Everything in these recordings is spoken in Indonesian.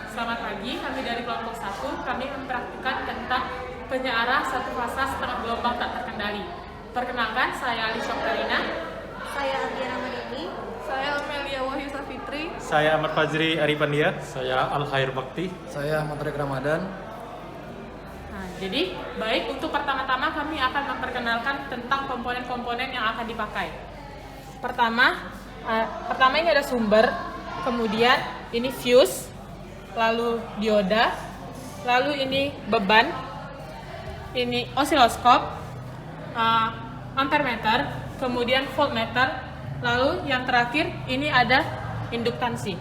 Selamat pagi, kami dari kelompok 1, kami mempraktikkan tentang penyearah satu fasa setengah gelombang tak terkendali. Perkenalkan, saya Ali Syoktarina. Saya Adriana Manini. Saya Amelia Wahyu Safitri. Saya Ahmad Fajri Arifandia. Saya Al Khair Bakti. Saya Ahmad Rek Ramadan. Nah, jadi, baik untuk pertama-tama kami akan memperkenalkan tentang komponen-komponen yang akan dipakai. Pertama ini ada sumber, kemudian ini fuse, lalu dioda, lalu ini beban, ini osiloskop, ampermeter, kemudian voltmeter, lalu yang terakhir ini ada induktansi.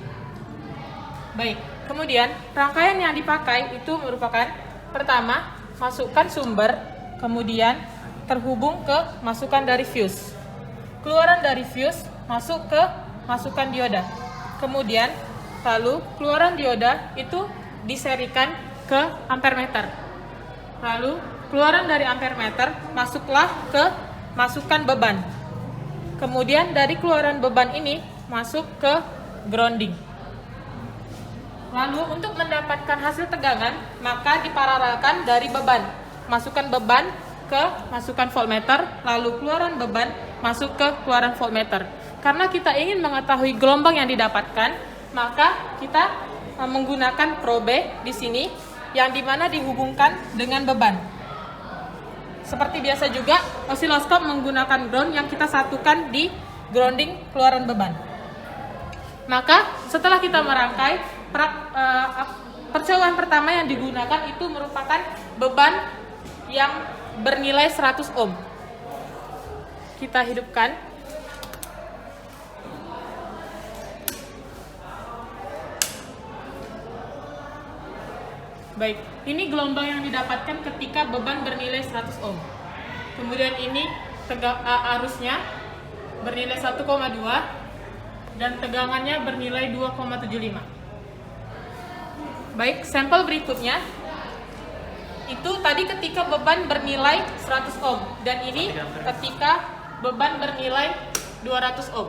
Baik, kemudian rangkaian yang dipakai itu merupakan pertama, masukkan sumber, kemudian terhubung ke masukan dari fuse. Keluaran dari fuse masuk ke masukan dioda. Kemudian lalu keluaran dioda itu diserikan ke ampermeter. Lalu keluaran dari ampermeter masuklah ke masukan beban. Kemudian dari keluaran beban ini masuk ke grounding. Lalu untuk mendapatkan hasil tegangan, maka diparalelkan dari beban. Masukkan beban ke masukan voltmeter, lalu keluaran beban masuk ke keluaran voltmeter. Karena kita ingin mengetahui gelombang yang didapatkan, maka kita menggunakan probe di sini yang dimana dihubungkan dengan beban. Seperti biasa juga, osiloskop menggunakan ground yang kita satukan di grounding keluaran beban. Maka setelah kita merangkai, percobaan pertama yang digunakan itu merupakan beban yang bernilai 100 ohm. Kita hidupkan. Baik, ini gelombang yang didapatkan ketika beban bernilai 100 ohm. Kemudian ini arusnya bernilai 1,2 dan tegangannya bernilai 2,75. Baik, sampel berikutnya itu tadi ketika beban bernilai 100 ohm dan ini ketika beban bernilai 200 ohm.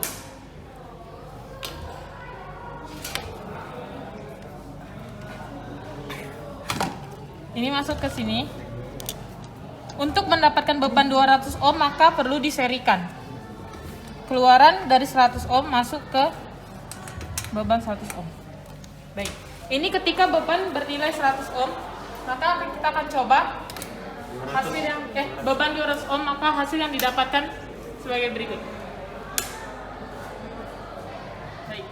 Ini masuk ke sini. Untuk mendapatkan beban 200 ohm maka perlu diserikan. Keluaran dari 100 ohm masuk ke beban 100 ohm. Baik. Ini ketika beban bernilai 100 ohm, maka kita akan coba hasil yang beban 200 ohm, maka hasil yang didapatkan sebagai berikut. Baik.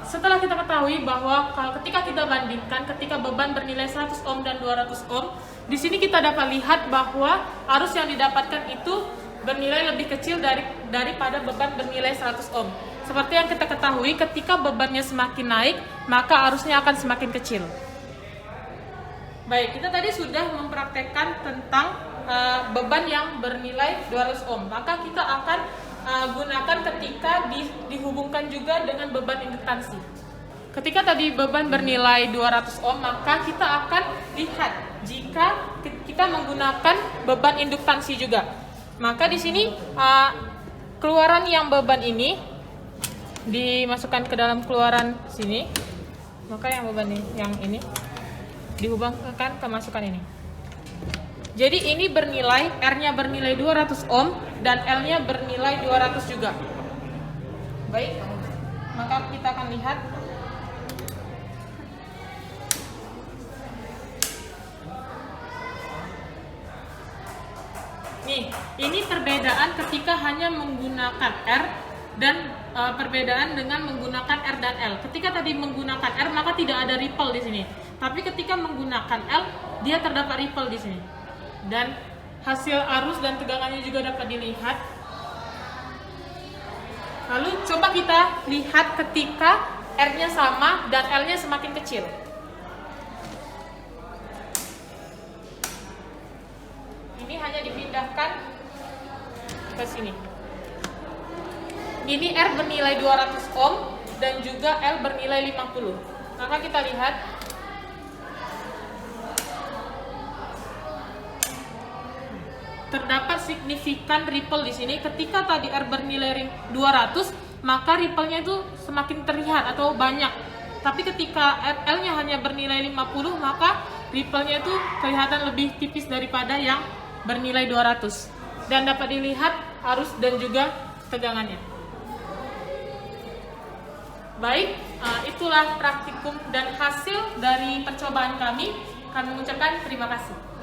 Setelah kita ketahui bahwa ketika kita bandingkan ketika beban bernilai 100 ohm dan 200 ohm, di sini kita dapat lihat bahwa arus yang didapatkan itu bernilai lebih kecil daripada beban bernilai 100 ohm. Seperti yang kita ketahui, ketika bebannya semakin naik, maka arusnya akan semakin kecil. Baik, kita tadi sudah mempraktekkan tentang beban yang bernilai 200 ohm. Maka kita akan gunakan ketika dihubungkan juga dengan beban induktansi. Ketika tadi beban bernilai 200 ohm, maka kita akan lihat jika kita menggunakan beban induktansi juga. Maka di sini keluaran yang beban ini dimasukkan ke dalam keluaran sini. Maka yang beban yang ini dihubungkan ke masukan ini. Jadi ini bernilai, R-nya bernilai 200 ohm dan L-nya bernilai 200 juga. Baik, maka kita akan lihat. Nih, ini perbedaan ketika hanya menggunakan R dan perbedaan dengan menggunakan R dan L. Ketika tadi menggunakan R maka tidak ada ripple di sini. Tapi ketika menggunakan L, dia terdapat ripple di sini. Dan hasil arus dan tegangannya juga dapat dilihat. Lalu coba kita lihat ketika R-nya sama dan L-nya semakin kecil. Ini hanya dipindahkan ke sini. Ini R bernilai 200 ohm dan juga L bernilai 50. Maka kita lihat terdapat signifikan ripple di sini. Ketika tadi R bernilai 200, maka ripple-nya itu semakin terlihat atau banyak. Tapi ketika FL-nya hanya bernilai 50, maka ripple-nya itu kelihatan lebih tipis daripada yang bernilai 200. Dan dapat dilihat arus dan juga tegangannya. Baik, itulah praktikum dan hasil dari percobaan kami. Kami mengucapkan terima kasih.